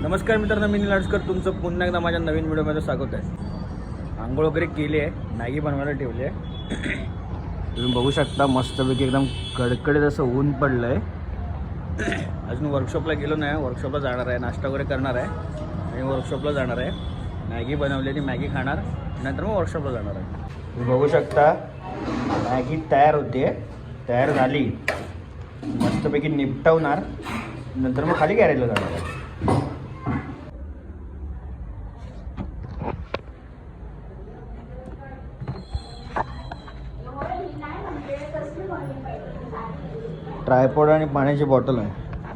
नमस्कार मित्रांनो, मी निलाडकर तुमचं पुन्हा एकदा माझ्या नवीन व्हिडिओमध्ये स्वागत आहे. आंघोळ वगैरे केली आहे, मॅगी बनवायला ठेवली आहे. तुम्ही बघू शकता मस्तपैकी एकदम कडकडीत असं ऊन पडलं आहे. अजून वर्कशॉपला गेलो नाही, वर्कशॉपला जाणार आहे, नाश्ता वगैरे करणार आहे आणि वर्कशॉपला जाणार आहे. मॅगी बनवलेली मॅगी खाणार, नंतर मग वर्कशॉपला जाणार आहे. तुम्ही बघू शकता मॅगी तयार होते, तयार झाली, मस्तपैकी निपटवणार, नंतर मग खाली गॅरेजला जाणार आहे. ट्रायपॉड आणि पाण्याची बॉटल आहे.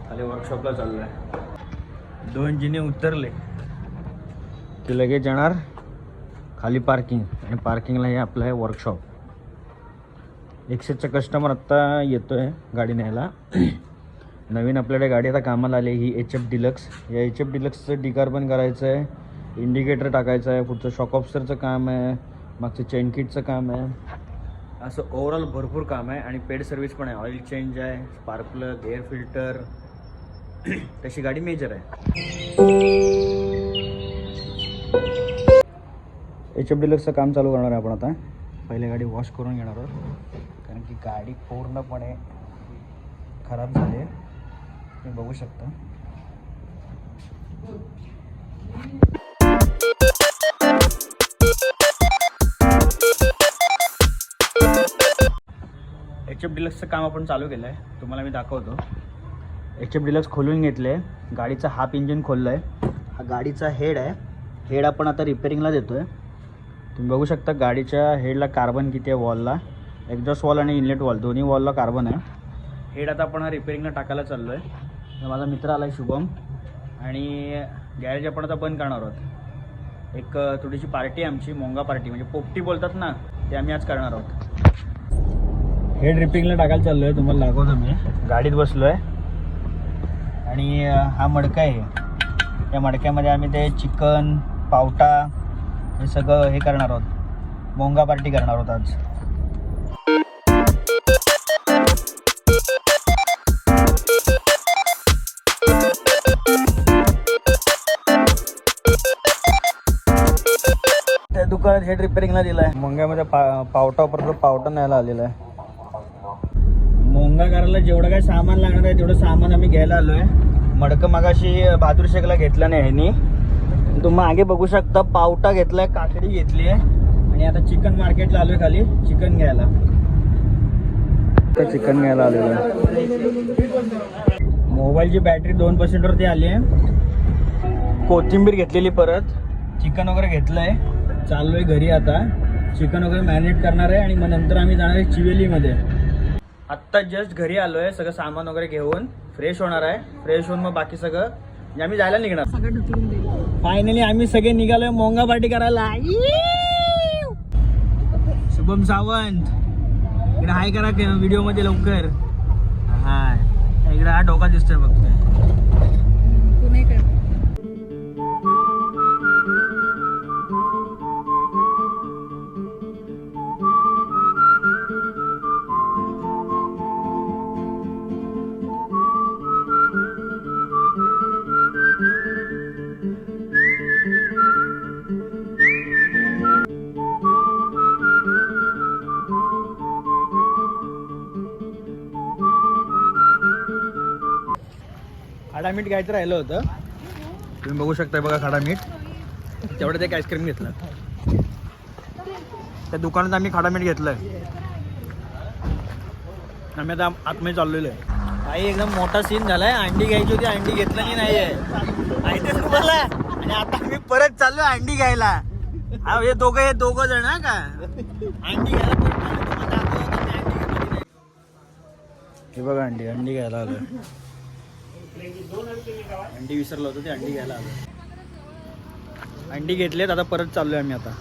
खाली वर्कशॉपला चाललो आहे. 2 जिने उतरले ते लगेच जाणार खाली पार्किंग, आणि पार्किंगला हे आपलं आहे वर्कशॉप. एक्सेसचा कस्टमर आत्ता येतो आहे गाडी न्यायला. नवीन आपल्याकडे गाडी आता कामाला आली, ही HF डिलक्स. या HF डिलक्सचं डिकार्बन करायचं आहे, इंडिकेटर टाकायचं आहे, पुढचं शॉक ऑफसरचं काम आहे, मागचं चेन किटचं काम आहे. असं ओव्हरऑल भरपूर काम आहे आणि पेड सर्व्हिस पण आहे. ऑइल चेंज आहे, स्पार्क प्लग, एअर फिल्टर, तशी गाडी मेजर आहे. HF डिलक्सचं काम चालू करणार आहे आपण आता. पहिले गाडी वॉश करून घेणार आहोत, कारण की गाडी पूर्णपणे खराब झाली आहे, तुम्ही बघू शकता. HF डिलक्सचं काम आपण चालू केलं आहे, तुम्हाला मी दाखवतो. HF डिलक्स खोलून घेतले, गाडीचा हाफ इंजिन खोललं आहे. हा गाडीचा हेड आहे, हेड आपण आता रिपेअरिंगला देतो आहे. तुम्ही बघू शकता गाडीच्या हेडला कार्बन किती आहे, वॉलला, एक्झॉस्ट वॉल आणि इनलेट वॉल दोन्ही वॉलला कार्बन आहे. हेड आता आपण हा रिपेअरिंगला टाकायला चाललो आहे. तर माझा मित्र आला आहे शुभम, आणि गॅरेज आपण आता बंद करणार आहोत. एक थोडीशी पार्टी आहे आमची, मोंगा पार्टी म्हणजे पोपटी बोलतात ना, ते आम्ही आज करणार आहोत. हेड रिपेअरिंगला टाकायला चाललो आहे, तुम्हाला दाखवतो. मी गाडीत बसलो आहे आणि हा मडका आहे. या मडक्यामध्ये आम्ही ते चिकन, पावटा हे सगळं हे करणार आहोत, मोंगा पार्टी करणार आहोत आज. त्या दुकानात हेड रिपेअरिंगला दिला आहे. मोंग्यामध्ये पावटा वापरतो, पावटा न्यायला आलेला आहे. मोंगा करायला जेवढं काय सामान लागणार आहे तेवढं सामान आम्ही घ्यायला आलो आहे. मडकं मागाशी बहादूर शेखला घेतला नाही ह्यांनी. तुम्ही मागे बघू शकता पावटा घेतलाय, काकडी घेतली आहे, आणि आता चिकन मार्केटला आलोय खाली चिकन घ्यायला. चिकन घ्यायला आलेलो आहे. मोबाईलची बॅटरी 2% वरती आली आहे. कोथिंबीर घेतलेली, परत चिकन वगैरे घेतलंय. चाललोय घरी आता, चिकन वगैरे मॅरिनेट करणार आहे आणि मग नंतर आम्ही जाणार आहे चिवेलीमध्ये. आत्ता जस्ट घरी आलोय, सगळं सामान वगैरे घेऊन फ्रेश होणार आहे. फ्रेश होऊन मग बाकी सगळं आम्ही जायला निघणार. फायनली आम्ही सगळे निघालोय मोंगा पार्टी करायला. शुभम सावंत इकडे हाय करा व्हिडिओ मध्ये लवकर. हाय, इकडे हा डोका दिसतोय बघतोय. खाडा मीठ घ्यायचं राहिलं होतं, तुम्ही बघू शकता. बघा खाडा मीठ, तेवढं एक आईस्क्रीम घेतलं. त्या दुकानात आम्ही खाडा मीठ घेतलंय. आम्ही आता आतमध्ये चाललेलो आहे. काही एकदम मोठा सीन झालाय. अंडी घ्यायची होती, अंडी घेतलं की नाही आहे माहिती तुम्हाला. आणि आता आम्ही परत चाललोय अंडी घ्यायला. हे दोघं जण हा का अंडी घ्यायला. हे बघा अंडी घ्यायला आलोय. अंडी विसरलो होतो, ते अंडी घ्यायला आलो. अंडी घेतलेत, आता परत चाललोय आम्ही आता.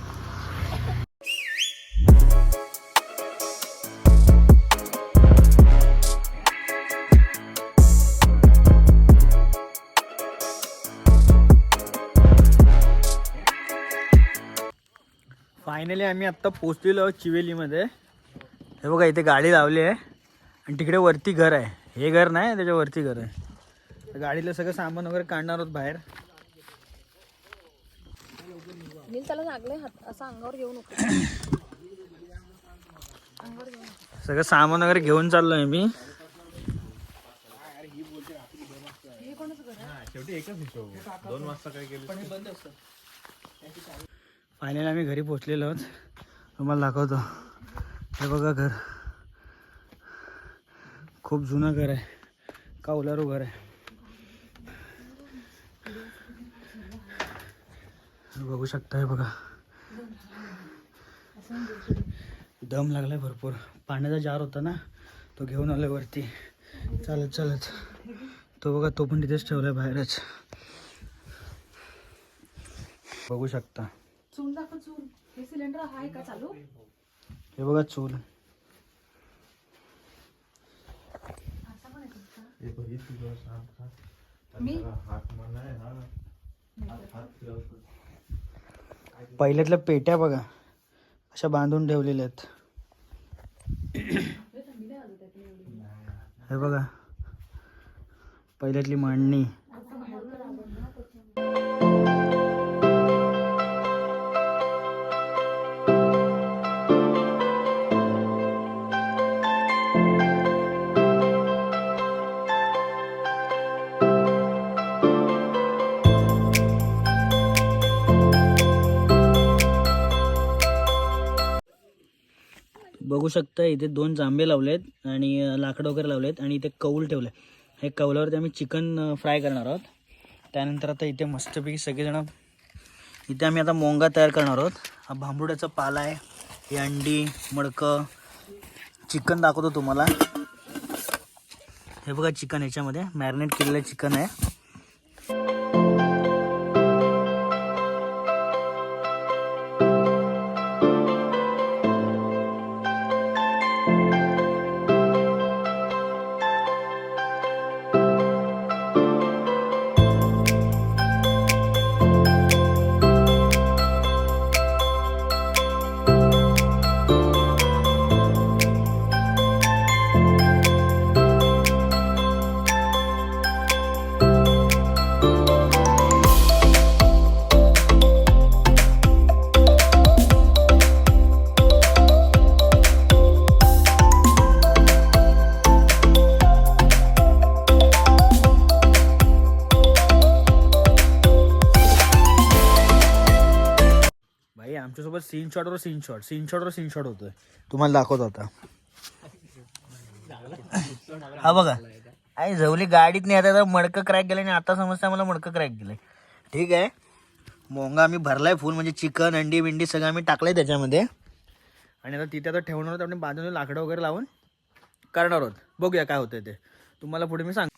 फायनली आम्ही आत्ता पोचलेलो चिवेलीमध्ये. हे बघा इथे गाडी लावली आहे आणि तिकडे वरती घर आहे. हे घर नाही, त्याच्या वरती घर आहे. गाडीला सगळं सामान वगैरे काढणार आहोत बाहेर. मी त्याला लागले असं अंगावर घेऊ नको. सगळं सामान वगैरे घेऊन चाललोय मी. फायनली आम्ही घरी पोहोचलेलो आहोत. तुम्हाला दाखवतो. हे बघा घर. खूप जुनं घर आहे. कौलारू घर आहे. बघू शकता. हे बघा दम लागलाय भरपूर. पाण्याचा जार होता ना तो घेऊन आलोय वरती चालत चालत. तो बघा तो पण तिथेच ठेवलाय बाहेरच. बघू शकता. चूल दाखव चूल. हे सिलेंडर आहे का चालू? हे बघा चूल. पहिल्यातल्या पेट्या बघा अशा बांधून ठेवलेल्या आहेत. हे बघा पहिल्यातली मांडणी. बघू शकता इथे 2 जांभे लावलेत आणि लाकडं वगैरे लावलेत आणि इथे कौल ठेवलं आहे. हे कौलावरती आम्ही चिकन फ्राय करणार आहोत. त्यानंतर आता इथे मस्तपैकी सगळेजण इथे आम्ही आता मोंगा तयार करणार आहोत. हा भांबरुड्याचा पाला आहे. ही अंडी मडकं. चिकन दाखवतो तुम्हाला. हे बघा चिकन याच्यामध्ये मॅरिनेट केलेलं चिकन आहे. आमच्यासोबत सीन शॉट होतोय. तुम्हाला दाखवतो आता. हा बघा आई झवली गाडीत नाही. आता मडकं क्रॅक गेलं आणि आता समजतं मला मडकं क्रॅक गेलंय. ठीक आहे. मोंगा आम्ही भरलाय फुल म्हणजे चिकन अंडी बिंडी सगळं आम्ही टाकलंय त्याच्यामध्ये. आणि आता तिथे आता ठेवणार आहोत. आपण बाजूने लाकडं वगैरे लावून करणार आहोत. बघूया काय होतंय ते तुम्हाला पुढे मी सांग.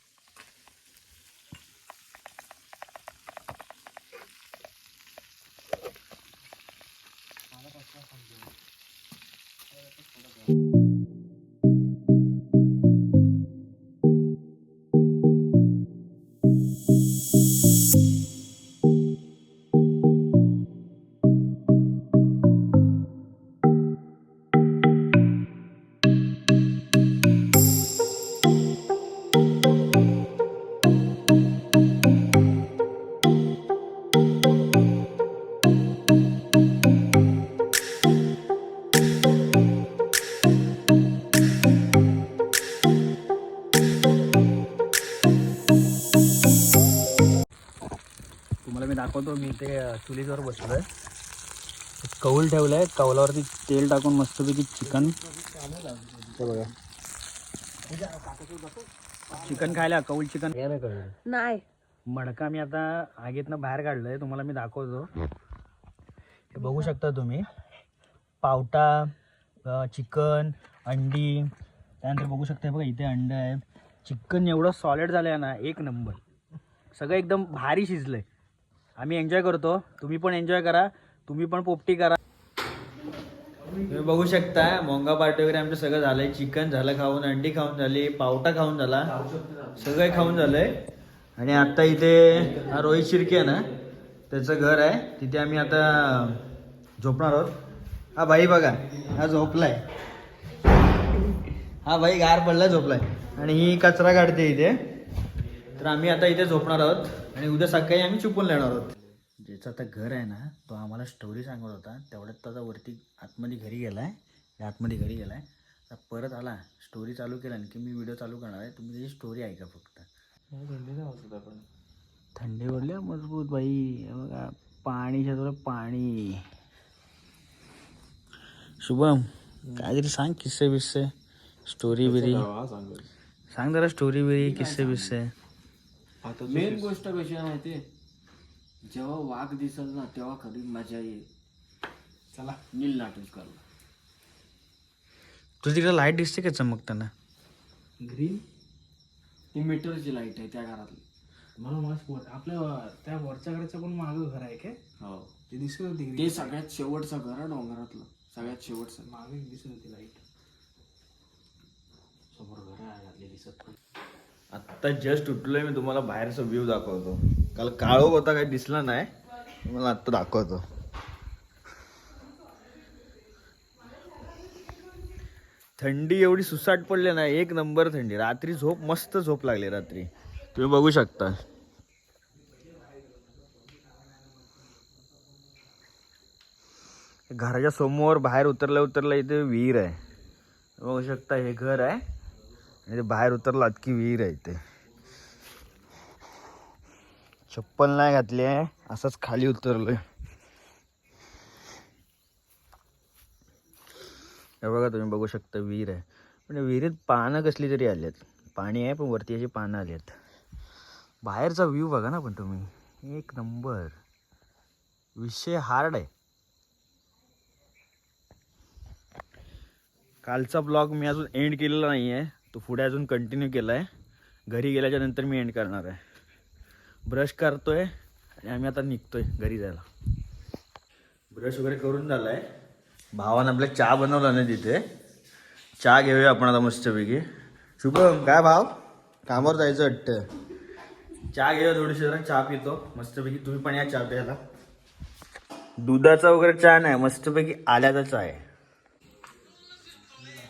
मी दाखवतो. मी इथे चुलीवर बसलोय. कौल ठेवलाय. कौलावरती तेल टाकून मस्तपैकी चिकन. हे बघा चिकन खायला कौल चिकन नाही. मडका मी आता आगीतनं बाहेर काढलंय. तुम्हाला मी दाखवतो. हे बघू शकता तुम्ही. पावटा चिकन अंडी. त्यानंतर बघू शकता बघा इथे अंड आहे. चिकन एवढं सॉलिड झालं आहे ना एक नंबर. सगळं एकदम भारी शिजलंय. आम्ही एन्जॉय करतो. तुम्ही पण एन्जॉय करा. तुम्ही पण पोपटी करा. तुम्ही बघू शकता मोंगा पार्टी वगैरे आमचं सगळं झालंय. चिकन झालं खाऊन. अंडी खाऊन झाली. पावटा खाऊन झाला. सगळं खाऊन झालंय. आणि आता इथे हा रोहित शिर्के आहे ना त्याचं घर आहे. तिथे आम्ही आता झोपणार आहोत. हा भाई बघा हा झोपलाय. हा भाई गार पडला झोपलाय. आणि ही कचरा काढते इथे. तर आम्ही आता इथे झोपणार आहोत आणि उद्या सकाळी आम्ही चिपळूणला येणार आहोत. ज्याचं आता घर आहे ना तो आम्हाला स्टोरी सांगत होता, तेवढ्यात तो आता वरती आतमध्ये घरी गेलाय, आतमध्ये घरी गेलाय. आता परत आला स्टोरी चालू केला की मी व्हिडिओ चालू करणार आहे, तुम्ही त्याची स्टोरी ऐका फक्त. थंडी ओढली मजबूत बाई. हे बघा पाणीच्या थोडं पाणी. शुभम काहीतरी सांग किस्से बिस्से, स्टोरी बिरी सांग जरा, स्टोरी बिरी किस्से बिस्से. मेन गोष्ट कशी आहे माहितीये, जेव्हा वाघ दिसल ना तेव्हा खरी मजा येईल. चला नील नाटक करू. तुझी तिकडे लाईट दिसते का चमकताना? ग्रीन ती मीटरची लाईट आहे त्या घरातली. मला मस्त आपल्या त्या वरच्या घराचं पण मागं घर आहे काय? हो ते दिसत होती ते सगळ्यात शेवटचं घर आहे डोंगरातलं, सगळ्यात शेवटचं. मागे दिसत होती लाईट. समोर घर आहे दिसत. आत्ता जस्ट उठलोय मी, तुम्हाला बाहेरचा व्ह्यू दाखवतो. काल काळोख होता, काही दिसला नाही, मला आत्ता दाखवतो. थंडी एवढी सुसाट पडली ना, एक नंबर थंडी. रात्री झोप मस्त झोप लागली रात्री, तुम्ही बघू शकता. घराच्या समोर बाहेर उतरल्या इथे विहीर आहे, बघू शकता. हे घर आहे आणि ते बाहेर उतरलात की विहीर आहे. इथे चप्पल नाही घातली आहे, असंच खाली उतरलोय. हे बघा तुम्ही बघू शकता विहीर आहे, पण विहिरीत पानं कसली तरी आली आहेत. पाणी आहे पण वरती अशी पानं आली आहेत. बाहेरचा व्ह्यू बघा ना पण तुम्ही, एक नंबर. विषय हार्ड आहे. कालचा ब्लॉग मी अजून एंड केलेला नाही आहे, तो पुढे अजून कंटिन्यू केला आहे. घरी गेल्याच्या नंतर मी एंड करणार आहे. ब्रश करतोय आणि आम्ही आता निघतोय घरी जायला. ब्रश वगैरे करून झाला आहे. भावानं आपल्या चहा बनवला ना तिथे, चहा घेऊया आपण आता मस्तपैकी. शुभम काय भाव, कामावर जायचं वाटतं. चहा घेऊया थोडीशी, जरा चहा पितो मस्तपैकी. तुम्ही पण या चहा प्यायला. दुधाचा वगैरे चहा नाही, मस्तपैकी आल्याचा चहा आहे.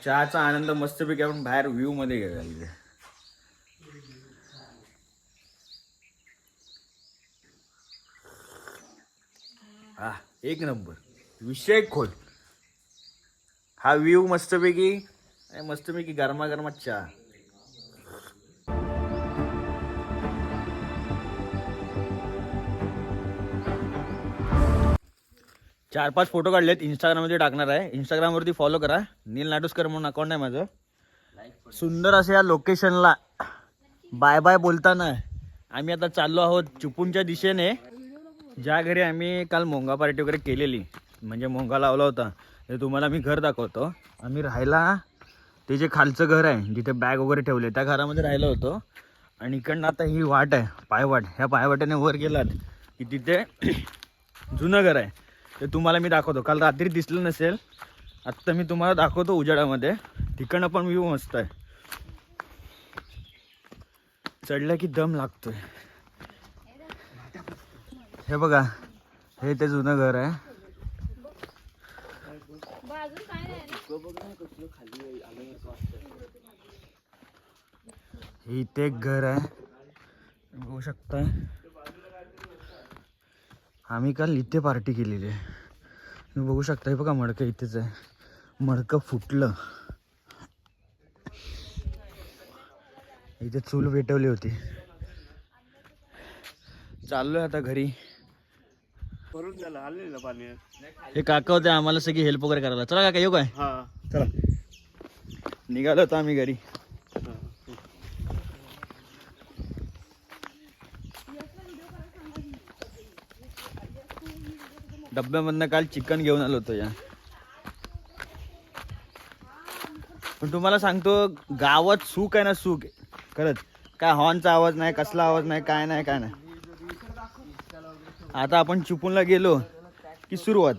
चहाचा आनंद मस्तपैकी आपण बाहेर व्ह्यू मध्ये घेऊया इथे. हा एक नंबर विषय खोल. हा व्ह्यू मस्तपैकी, मस्तपैकी गरमागरमात चहा. चार पाच फोटो काढलेत, इंस्टाग्राममध्ये टाकणार आहे. इंस्टाग्रामवरती फॉलो करा, नील नाटुसकर म्हणून अकाउंट आहे माझं. सुंदर असं या लोकेशनला बाय बाय बोलताना आम्ही आता चाललो आहोत चिपळूणच्या दिशेने. ज्या घरी आम्ही काल मोंगा पार्टी वगैरे केलेली, म्हणजे मोंगा लावला होता, ते तुम्हाला मी घर दाखवतो. आम्ही राहायला ते जे खालचं घर आहे जिथे बॅग वगैरे ठेवले त्या घरामध्ये राहिलो होतो. आणि इकडनं आता ही वाट आहे पायवाट, ह्या पायवाट्याने वर गेलात की तिथे जुनं घर आहे, ते तुम्हाला मी दाखवतो. काल रात्री दिसलं नसेल, आत्ता मी तुम्हाला दाखवतो उजेडामध्ये. तिकडनं पण व्ह्यू मस्त आहे. चढलं की दम लागतोय. हे बघा, हे ते जुनं घर आहे. हे इथे एक घर आहे, बघू शकताय. आम्ही काल इथे पार्टी केलेली आहे, तुम्ही बघू शकता. हे बघा मडकं इथेच आहे, मडकं फुटलं. इथे चूल पेटवली होती. चाललोय आता घरी. हे काका होते आम्हाला सगळी हेल्प वगैरे करायला. चला काका येऊ काय? चला निघालो होतो आम्ही घरी. डब्यामधनं काल चिकन घेऊन आलो होतो या. पण तुम्हाला सांगतो गावात सुख आहे ना, सुख खरंच. काय हॉर्नचा आवाज नाही, कसला आवाज नाही, काय नाही काय नाही. आता आपण चिपळूणला गेलो की सुरुवात.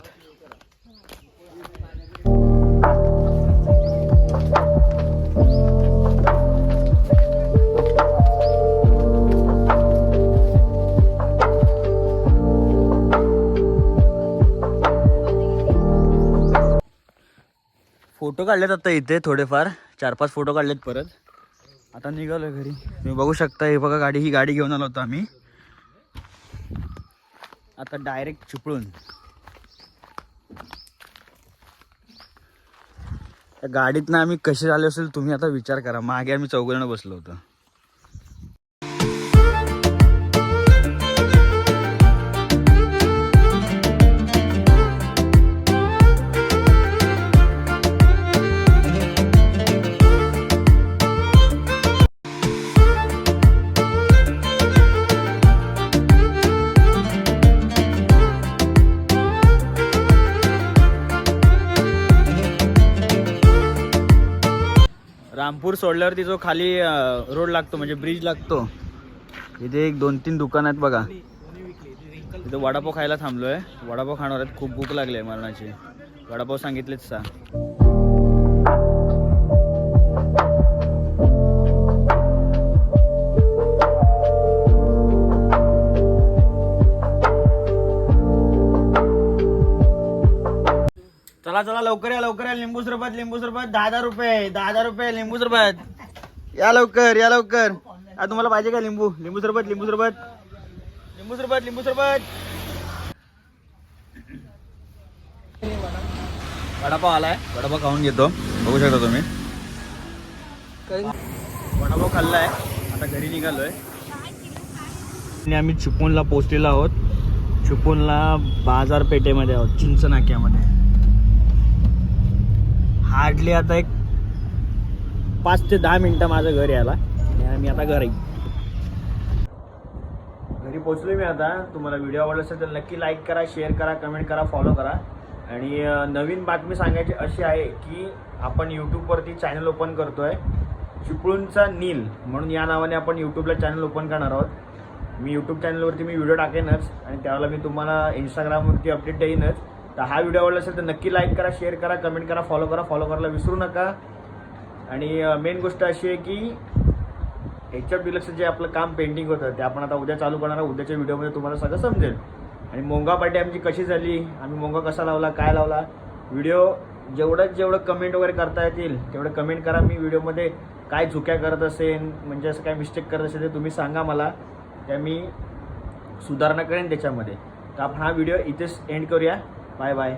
फोटो काढलेत आता इथे थोडेफार, 4-5 फोटो काढलेत परत. आता निघालोय घरी. तुम्ही बघू शकता, हे बघा गाडी, ही गाडी घेऊन आलो होतो आम्ही. आता डायरेक्ट चिपळूण. त्या गाडीतनं आम्ही कसे आले असेल तुम्ही आता विचार करा. मागे आम्ही 4 जण बसलो होतो. रामपूर सोडल्यावरती जो खाली रोड लागतो म्हणजे ब्रिज लागतो, इथे 1-2-3 दुकान आहेत बघा. इथे वडापाव खायला थांबलोय. वडापाव खाणार आहेत. खूप भूक लागली आहे मरणाची. वडापाव सांगितलेच सा. चला चला लवकर या लवकर या. लिंबू सरबत 10 रुपये 10 रुपये लिंबू सरबत. या लवकर या लवकर. तुम्हाला पाहिजे का लिंबू सरबत लिंबू सरबत. वडापाव आलाय. वडापाव खाऊन घेतो. बघू शकता तुम्ही. वडापाव खाल्लाय. आता घरी निघालोय. आणि आम्ही चिपळूणला पोहोचलेलो आहोत. चिपळूणला बाजारपेठेमध्ये आहोत, चिंच नाक्यामध्ये. हार्डली आता एक 5 ते 10 मिनटं माझं घर यायला. आणि मी आता घरी पोचलोय मी आता. तुम्हाला व्हिडिओ आवडला असेल तर नक्की लाईक करा, शेअर करा, कमेंट करा, फॉलो करा. आणि नवीन बातमी सांगायची अशी आहे की आपण यूट्यूबवरती चॅनल ओपन करतोय, चिपळूणचा नील म्हणून. या नावाने आपण यूट्यूबला चॅनल ओपन करणार आहोत. मी यूट्यूब चॅनलवरती विडिओ टाकेनच आणि त्यावेळेला मी तुम्हाला इंस्टाग्रामवरती अपडेट देईनच. तर हा व्हिडिओ आवडला असेल तर नक्की लाईक करा, शेअर करा, कमेंट करा, फॉलो करायला विसरू नका. आणि मेन गोष्ट अशी आहे की HF डिलक्सचं जे आपलं काम पेंडिंग होतं ते आपण आता उद्या चालू करणार आहोत. उद्याच्या व्हिडिओमध्ये तुम्हाला सगळं समजेल. आणि मोंगा पार्टी आमची कशी झाली, आम्ही मोंगा कसा लावला, काय लावला, व्हिडिओ जेवढं कमेंट वगैरे करता येतील तेवढं कमेंट करा. मी व्हिडिओमध्ये काय चुक्या करत असेल, म्हणजे असं काय मिस्टेक करत असेल ते तुम्ही सांगा मला, त्या मी सुधारणा करेन त्याच्यामध्ये. तर आपण हा व्हिडिओ इथेच एंड करूया. Bye bye.